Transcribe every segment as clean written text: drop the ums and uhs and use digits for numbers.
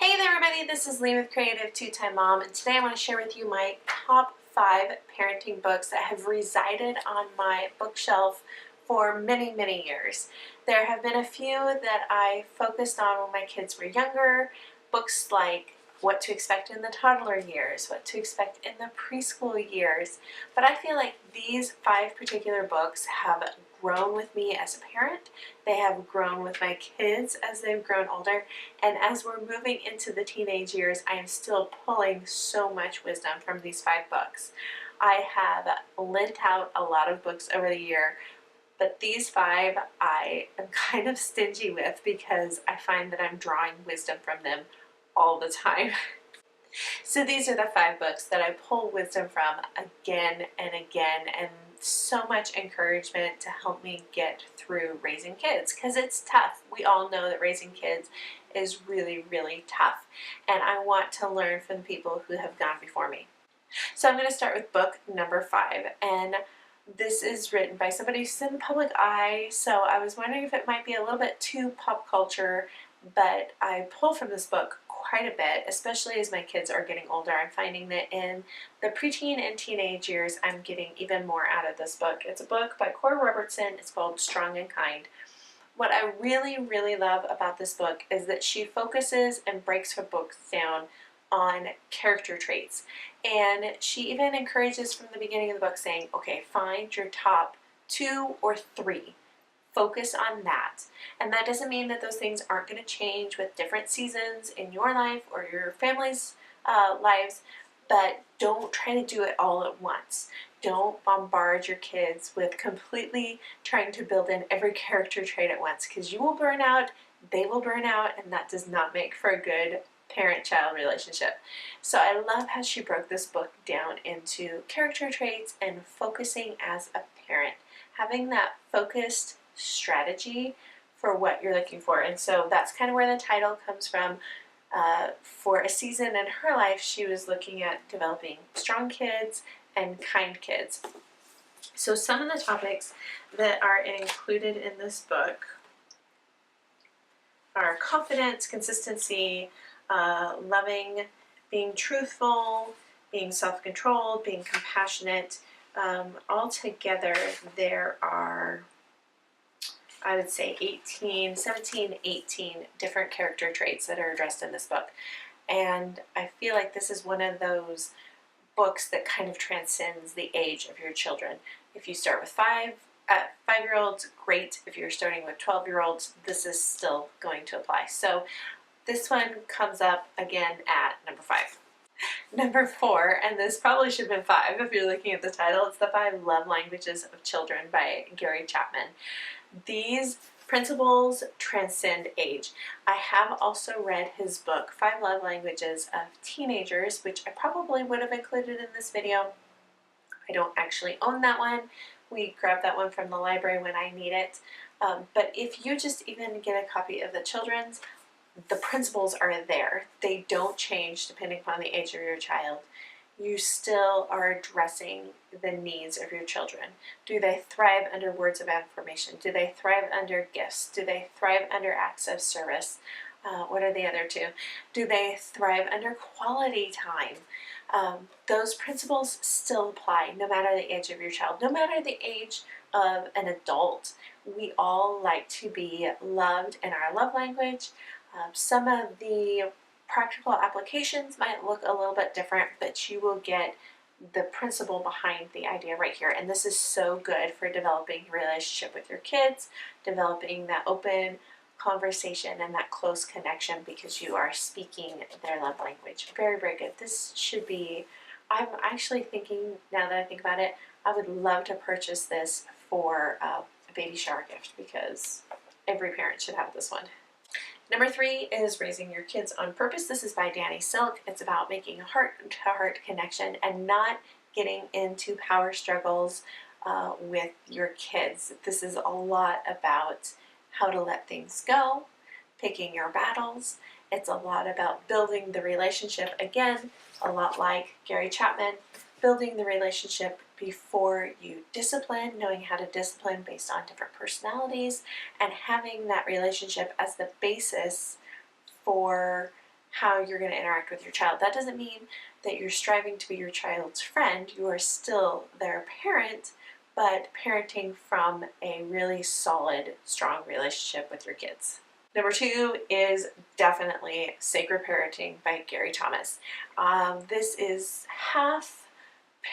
Hey there everybody, this is Lee with Creative2xmom, and today I want to share with you my top 5 parenting books that have resided on my bookshelf for many years. There have been a few that I focused on when my kids were younger, books like What to Expect in the Toddler Years, What to Expect in the Preschool Years, but I feel like these 5 particular books have grown with me as a parent. They have grown with my kids as they've grown older, and as we're moving into the teenage years, I am still pulling so much wisdom from these 5 books. I have lent out a lot of books over the year, but these 5 I am kind of stingy with because I find that I'm drawing wisdom from them all the time. So these are the 5 books that I pull wisdom from again and again, and so much encouragement to help me get through raising kids, because it's tough. We all know that raising kids is really tough, and I want to learn from the people who have gone before me. So I'm going to start with book number 5, and this is written by somebody who's in the public eye, so I was wondering if it might be a little bit too pop culture, but I pull from this book quite a bit, especially as my kids are getting older. I'm finding that in the preteen and teenage years, I'm getting even more out of this book. It's a book by Cora Robertson. It's called Strong and Kind. What I really love about this book is that she focuses and breaks her books down on character traits. And she even encourages from the beginning of the book saying, okay, find your top 2 or 3. Focus on that. And that doesn't mean that those things aren't going to change with different seasons in your life or your family's lives, but don't try to do it all at once. Don't bombard your kids with completely trying to build in every character trait at once, because you will burn out, they will burn out, and that does not make for a good parent-child relationship. So I love how she broke this book down into character traits and focusing as a parent, having that focused strategy for what you're looking for. And so that's kind of where the title comes from. For a season in her life, she was looking at developing strong kids and kind kids. So some of the topics that are included in this book are confidence, consistency, loving, being truthful, being self-controlled, being compassionate. Altogether, there are, I would say, 17, 18 different character traits that are addressed in this book. And I feel like this is one of those books that kind of transcends the age of your children. If you start with 5-year-olds, great. If you're starting with 12-year-olds, this is still going to apply. So this one comes up again at number 5. Number 4, and this probably should have been 5 if you're looking at the title, it's The 5 Love Languages of Children by Gary Chapman. These principles transcend age. I have also read his book, 5 Love Languages of Teenagers, which I probably would have included in this video. I don't actually own that one. We grab that one from the library when I need it. But if you just even get a copy of the children's, the principles are there. They don't change depending upon the age of your child. You still are addressing the needs of your children. Do they thrive under words of affirmation? Do they thrive under gifts? Do they thrive under acts of service? What are the other 2? Do they thrive under quality time? Those principles still apply no matter the age of your child, no matter the age of an adult. We all like to be loved in our love language. Some of the practical applications might look a little bit different, but you will get the principle behind the idea right here. And this is so good for developing a relationship with your kids, developing that open conversation and that close connection because you are speaking their love language. Very good. This should be, I'm actually thinking, now that I think about it, I would love to purchase this for a baby shower gift because every parent should have this one. Number 3 is Raising Your Kids on Purpose. This is by Danny Silk. It's about making a heart-to-heart connection and not getting into power struggles with your kids. This is a lot about how to let things go, picking your battles. It's a lot about building the relationship. Again, a lot like Gary Chapman, building the relationship before you discipline, knowing how to discipline based on different personalities, and having that relationship as the basis for how you're going to interact with your child. That doesn't mean that you're striving to be your child's friend. You are still their parent, but parenting from a really solid, strong relationship with your kids. Number 2 is definitely Sacred Parenting by Gary Thomas. This is half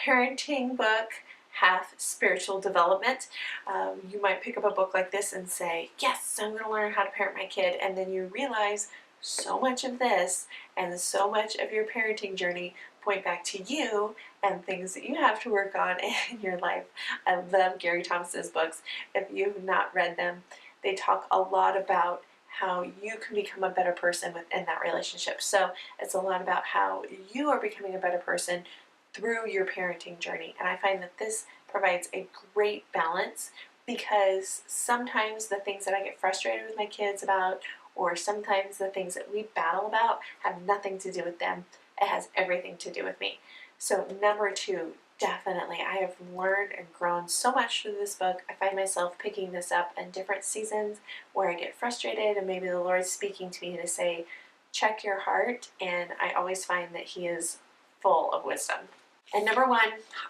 parenting book, half spiritual development. You might pick up a book like this and say, yes, I'm going to learn how to parent my kid, and then you realize so much of this and so much of your parenting journey point back to you and things that you have to work on in your life. I love Gary Thomas's books. If you've not read them, they talk a lot about how you can become a better person within that relationship. So it's a lot about how you are becoming a better person through your parenting journey. And I find that this provides a great balance, because sometimes the things that I get frustrated with my kids about, or sometimes the things that we battle about, have nothing to do with them. It has everything to do with me. So number 2, definitely, I have learned and grown so much through this book. I find myself picking this up in different seasons where I get frustrated, and maybe the Lord's speaking to me to say, check your heart, and I always find that He is full of wisdom. And number 1,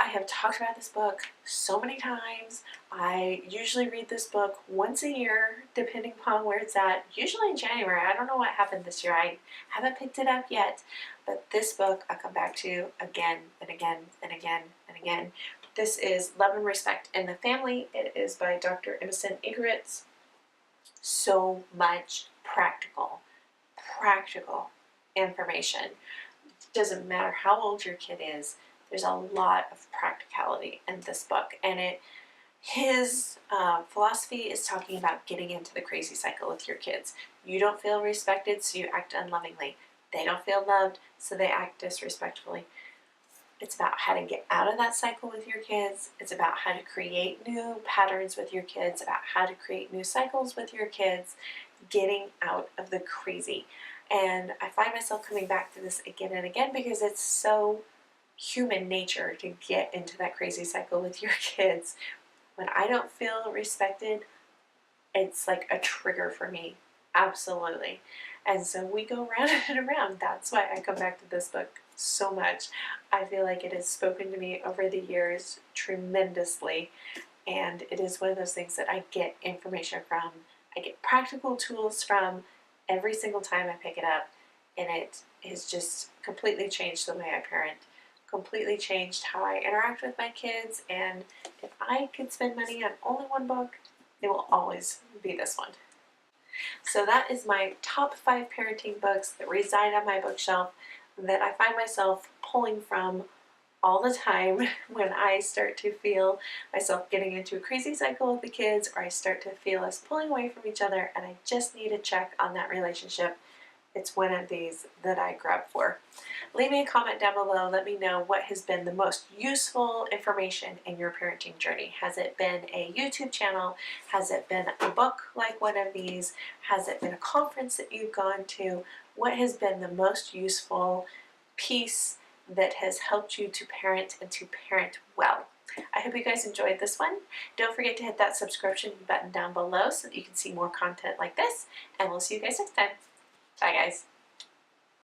I have talked about this book so many times. I usually read this book once a year, depending upon where it's at, usually in January. I don't know what happened this year. I haven't picked it up yet, but this book I come back to again and again and again and again. This is Love and Respect in the Family. It is by Dr. Emerson Eggerichs. So much practical information. It doesn't matter how old your kid is. There's a lot of practicality in this book, and his philosophy is talking about getting into the crazy cycle with your kids. You don't feel respected, so you act unlovingly. They don't feel loved, so they act disrespectfully. It's about how to get out of that cycle with your kids. It's about how to create new patterns with your kids, about how to create new cycles with your kids, getting out of the crazy. And I find myself coming back to this again and again because it's so human nature to get into that crazy cycle with your kids. When I don't feel respected, it's like a trigger for me. Absolutely. And so we go round and around. That's why I come back to this book so much. I feel like it has spoken to me over the years tremendously, and it is one of those things that I get information from. I get practical tools from every single time I pick it up, and it has just completely changed the way I parent, completely changed how I interact with my kids. And if I could spend money on only one book, it will always be this one. So that is my top 5 parenting books that reside on my bookshelf that I find myself pulling from all the time when I start to feel myself getting into a crazy cycle with the kids, or I start to feel us pulling away from each other and I just need to check on that relationship. It's one of these that I grab for. Leave me a comment down below. Let me know what has been the most useful information in your parenting journey. Has it been a YouTube channel? Has it been a book like one of these? Has it been a conference that you've gone to? What has been the most useful piece that has helped you to parent and to parent well? I hope you guys enjoyed this one. Don't forget to hit that subscription button down below so that you can see more content like this, and we'll see you guys next time. Bye guys.